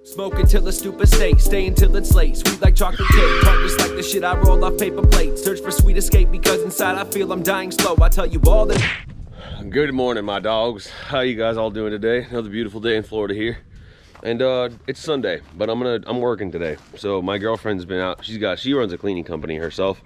Smoke until the stupid state, stay until it's late. Sweet like chocolate cake, talk just like the shit I roll off paper plates. Search for sweet escape because inside I feel I'm dying slow. I tell you all that. Good morning, my dogs. How you guys all doing today? Another beautiful day in Florida here. And it's Sunday, but I'm working today. So my girlfriend's been out. She runs a cleaning company herself.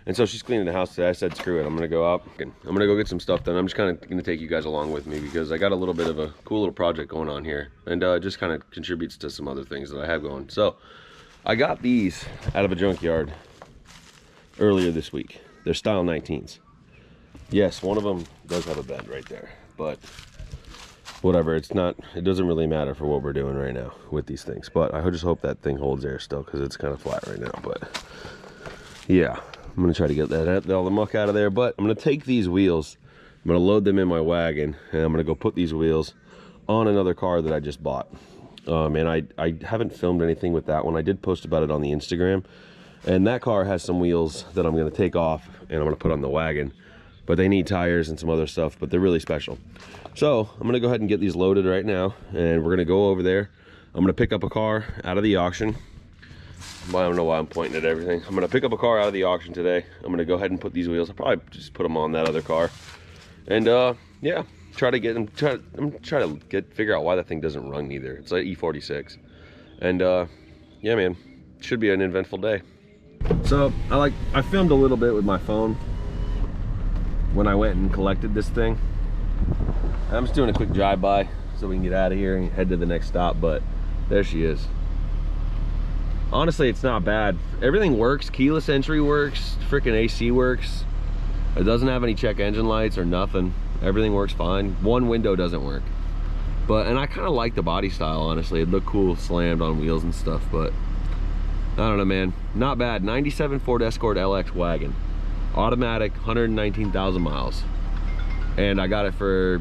And so she's cleaning the house today. I said, screw it, I'm gonna go out. I'm gonna go get some stuff done. I'm just kind of gonna take you guys along with me because I got a little bit of a cool little project going on here. And just kind of contributes to some other things that I have going. So I got these out of a junkyard earlier this week. They're style 19s. Yes, one of them does have a bend right there, but whatever, it doesn't really matter for what we're doing right now with these things. But I just hope that thing holds air still because it's kind of flat right now. But yeah, I'm gonna try to get all the muck out of there. But I'm gonna take these wheels, I'm gonna load them in my wagon, and I'm gonna go put these wheels on another car that I just bought. And I haven't filmed anything with that one. I did post about it on the Instagram, and that car has some wheels that I'm gonna take off and I'm gonna put on the wagon. But they need tires and some other stuff, but they're really special. So I'm gonna go ahead and get these loaded right now, and we're gonna go over there. I'm gonna pick up a car out of the auction. I don't know why I'm pointing at everything. I'm gonna pick up a car out of the auction today. I'm gonna go ahead and put these wheels. I'll probably just put them on that other car. And yeah, try to figure out why that thing doesn't run either. It's like E46. And yeah, man, should be an eventful day. So I filmed a little bit with my phone when I went and collected this thing. I'm just doing a quick drive-by so we can get out of here and head to the next stop, but there she is. Honestly, it's not bad. Everything works. Keyless entry works, freaking AC works. It doesn't have any check engine lights or nothing. Everything works fine. One window doesn't work. And I kind of like the body style, honestly. It looked cool slammed on wheels and stuff, but I don't know, man. Not bad. 97 Ford Escort LX wagon. Automatic, 119,000 miles, and I got it for,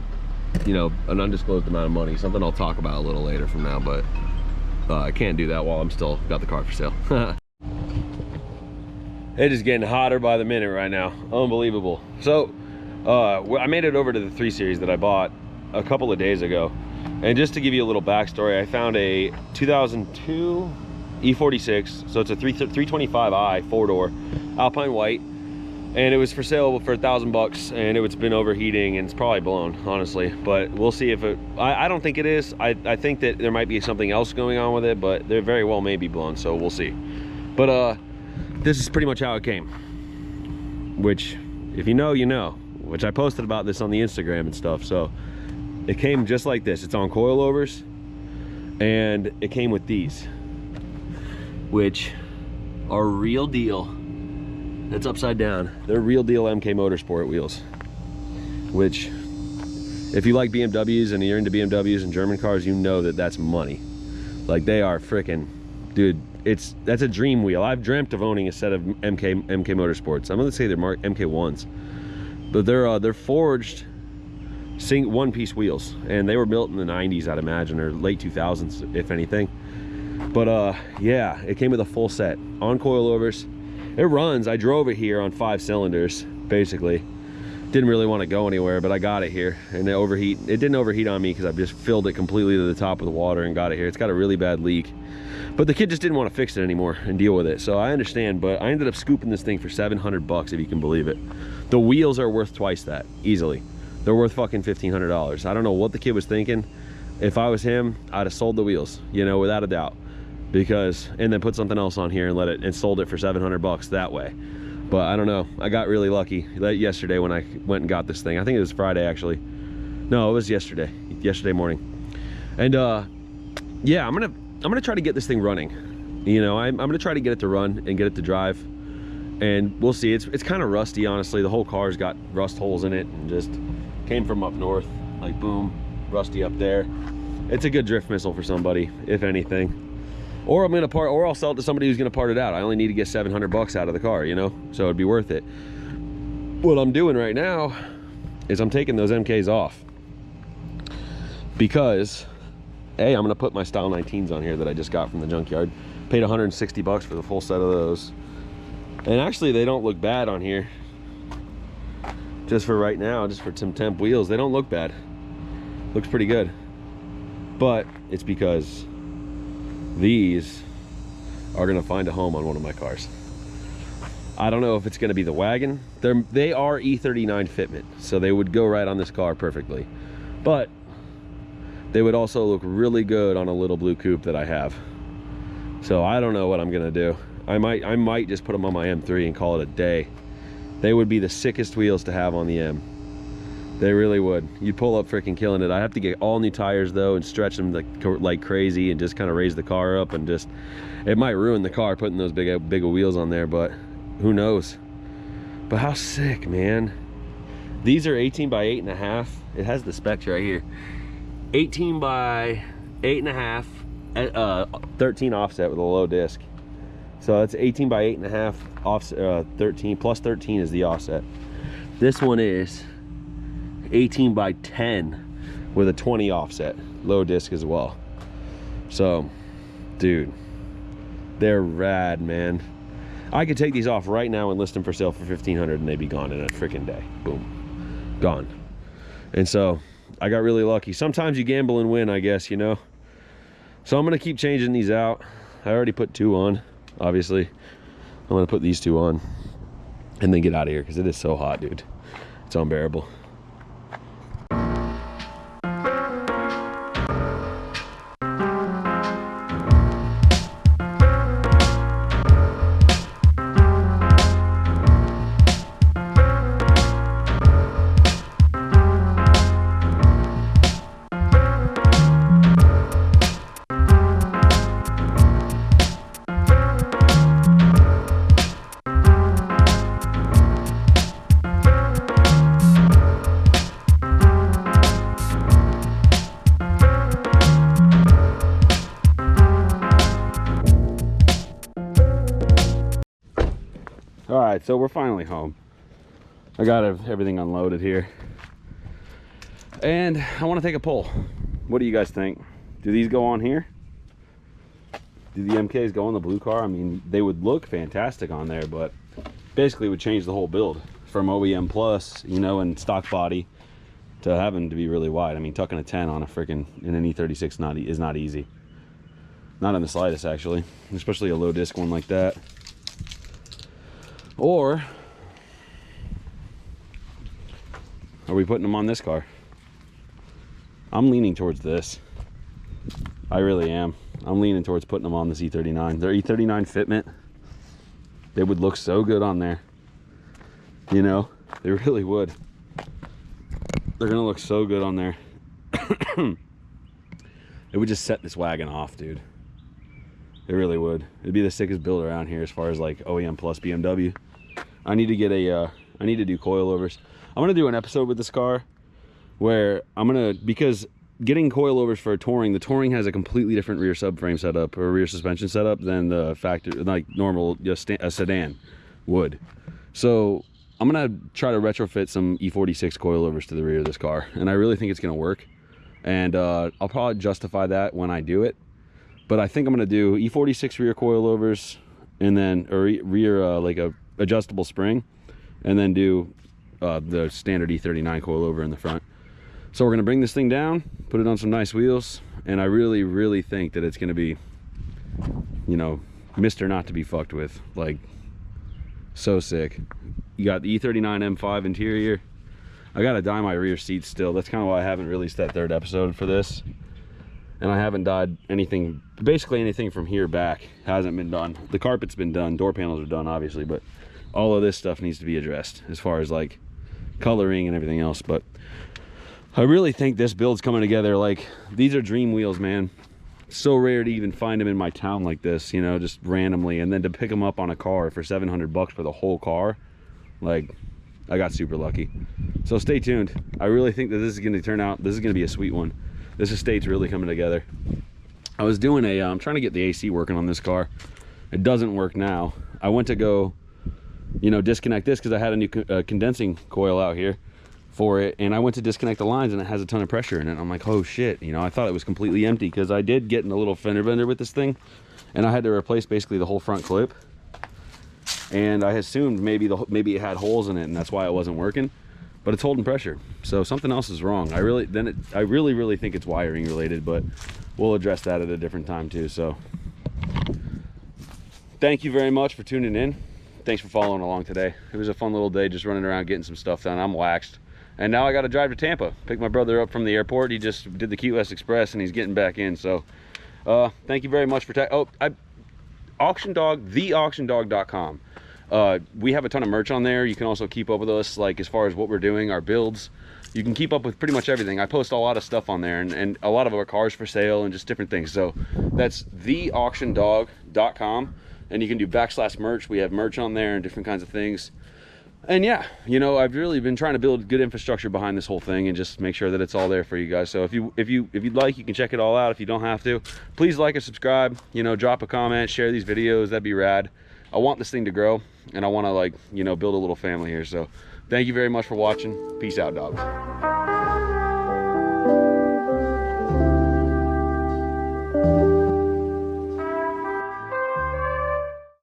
you know, an undisclosed amount of money, something I'll talk about a little later from now, but I can't do that while I'm still got the car for sale. It is getting hotter by the minute right now. Unbelievable. So I made it over to the 3 Series that I bought a couple of days ago, and just to give you a little backstory, I found a 2002 E46, so it's a 325i 4-door Alpine white. And it was for sale for $1,000 bucks, and it's been overheating and it's probably blown, honestly. But we'll see if it, I don't think it is. I think that there might be something else going on with it, but there very well may be blown, so we'll see. But this is pretty much how it came, which if you know, you know, which I posted about this on the Instagram and stuff. So it came just like this. It's on coilovers, and it came with these, which are real deal. It's upside down. They're real deal MK Motorsport wheels, which if you like BMWs and you're into BMWs and German cars, you know that that's money. Like, they are freaking, dude, that's a dream wheel. I've dreamt of owning a set of MK Motorsports. I'm gonna say they're marked MK1s, but they're forged one-piece wheels, and they were built in the 90s, I'd imagine, or late 2000s, if anything. But yeah, it came with a full set on coilovers. It runs. I drove it here on 5 cylinders, basically. Didn't really want to go anywhere, but I got it here, and it didn't overheat on me because I've just filled it completely to the top with the water and got it here. It's got a really bad leak, but the kid just didn't want to fix it anymore and deal with it, so I understand. But I ended up scooping this thing for 700 bucks, if you can believe it. The wheels are worth twice that, easily. They're worth fucking $1,500. I don't know what the kid was thinking. If I was him, I'd have sold the wheels, you know, without a doubt. And then put something else on here and sold it for 700 bucks that way. But I don't know, I got really lucky yesterday when I went and got this thing. I think it was Friday, actually. No, it was yesterday morning. And yeah, I'm gonna try to get this thing running. You know, I'm gonna try to get it to run and get it to drive, and we'll see. It's kind of rusty, honestly. The whole car's got rust holes in it and just came from up north, like boom, rusty up there. It's a good drift missile for somebody, if anything. Or I'll sell it to somebody who's gonna part it out. I only need to get 700 bucks out of the car, you know? So it'd be worth it. What I'm doing right now is I'm taking those MKs off, because I'm gonna put my style 19s on here that I just got from the junkyard. Paid 160 bucks for the full set of those. And actually, they don't look bad on here. Just for right now, just for some temp wheels, they don't look bad. Looks pretty good. But it's because these are gonna find a home on one of my cars. I don't know if it's gonna be the wagon. They are E39 fitment, so they would go right on this car perfectly. But they would also look really good on a little blue coupe that I have. So I don't know what I'm gonna do. I might just put them on my M3 and call it a day. They would be the sickest wheels to have on the M. They really would. You'd pull up freaking killing it. I have to get all new tires though and stretch them like crazy and just kind of raise the car up, and just, it might ruin the car putting those big wheels on there, but who knows. But how sick, man. These are 18 by 8.5. It has the specs right here. 18 by 8.5, 13 offset with a low disc. So that's 18 by 8.5 offset, 13 plus 13 is the offset. This one is 18 by 10 with a 20 offset, low disc as well. So, dude, they're rad, man. I could take these off right now and list them for sale for $1,500 and they'd be gone in a freaking day. Boom, gone. And so I got really lucky. Sometimes you gamble and win, I guess, you know. So I'm gonna keep changing these out. I already put 2 on, obviously. I'm gonna put these 2 on and then get out of here because it is so hot, dude. It's unbearable. All right, so we're finally home. I got everything unloaded here. And I want to take a poll. What do you guys think? Do these go on here? Do the MKs go on the blue car? I mean, they would look fantastic on there, but basically would change the whole build from OEM plus, you know, and stock body to having to be really wide. I mean, tucking a 10 on a freaking in an E36 is not easy. Not in the slightest, actually, especially a low disc one like that. Or are we putting them on this car? I'm leaning towards this. I really am. I'm leaning towards putting them on this E39. They're E39 fitment. They would look so good on there. You know, they really would. They're gonna look so good on there. It would just set this wagon off, dude. It really would. It'd be the sickest build around here as far as like OEM plus BMW. I need to get a, I need to do coilovers. I'm gonna do an episode with this car where because getting coilovers for a touring, the touring has a completely different rear subframe setup or rear suspension setup than the factory, like normal, just a sedan would. So I'm gonna try to retrofit some E46 coilovers to the rear of this car, and I really think it's gonna work. And I'll probably justify that when I do it. But I think I'm gonna do E46 rear coilovers, and then rear like a adjustable spring, and then do the standard E39 coilover in the front. So we're gonna bring this thing down, put it on some nice wheels, and I really think that it's gonna be, you know, Mr. not to be fucked with. Like, so sick. You got the E39 M5 interior. I gotta dye my rear seats still. That's kind of why I haven't released that 3rd episode for this. And I haven't dyed anything, basically anything from here back hasn't been done. The carpet's been done, door panels are done obviously, but all of this stuff needs to be addressed as far as like coloring and everything else. But I really think this build's coming together. Like, these are dream wheels, man. So rare to even find them in my town like this, you know, just randomly. And then to pick them up on a car for $700 for the whole car, like, I got super lucky. So stay tuned. I really think that this is going to turn out, this is going to be a sweet one. This estate's really coming together. I was doing I'm trying to get the AC working on this car. It doesn't work now. I went to go, you know, disconnect this because I had a new condensing coil out here for it, and I went to disconnect the lines and it has a ton of pressure in it. I'm like, oh shit, you know, I thought it was completely empty because I did get in a little fender bender with this thing, and I had to replace basically the whole front clip, and I assumed maybe it had holes in it and that's why it wasn't working, but it's holding pressure. So something else is wrong. I really think it's wiring related, but we'll address that at a different time too. So thank you very much for tuning in. Thanks for following along today. It was a fun little day just running around getting some stuff done. I'm waxed. And now I got to drive to Tampa, pick my brother up from the airport. He just did the Key West Express and he's getting back in. So thank you very much for theauctiondog.com. We have a ton of merch on there. You can also keep up with us, like as far as what we're doing, our builds. You can keep up with pretty much everything. I post a lot of stuff on there, and a lot of our cars for sale and just different things. So that's theauctiondog.com, and you can do /merch. We have merch on there and different kinds of things. And yeah, you know, I've really been trying to build good infrastructure behind this whole thing and just make sure that it's all there for you guys. So if you'd like, you can check it all out. If you don't have to, please like or subscribe, you know, drop a comment, share these videos. That'd be rad. I want this thing to grow, and I want to, like, you know, build a little family here. So thank you very much for watching. Peace out, dogs.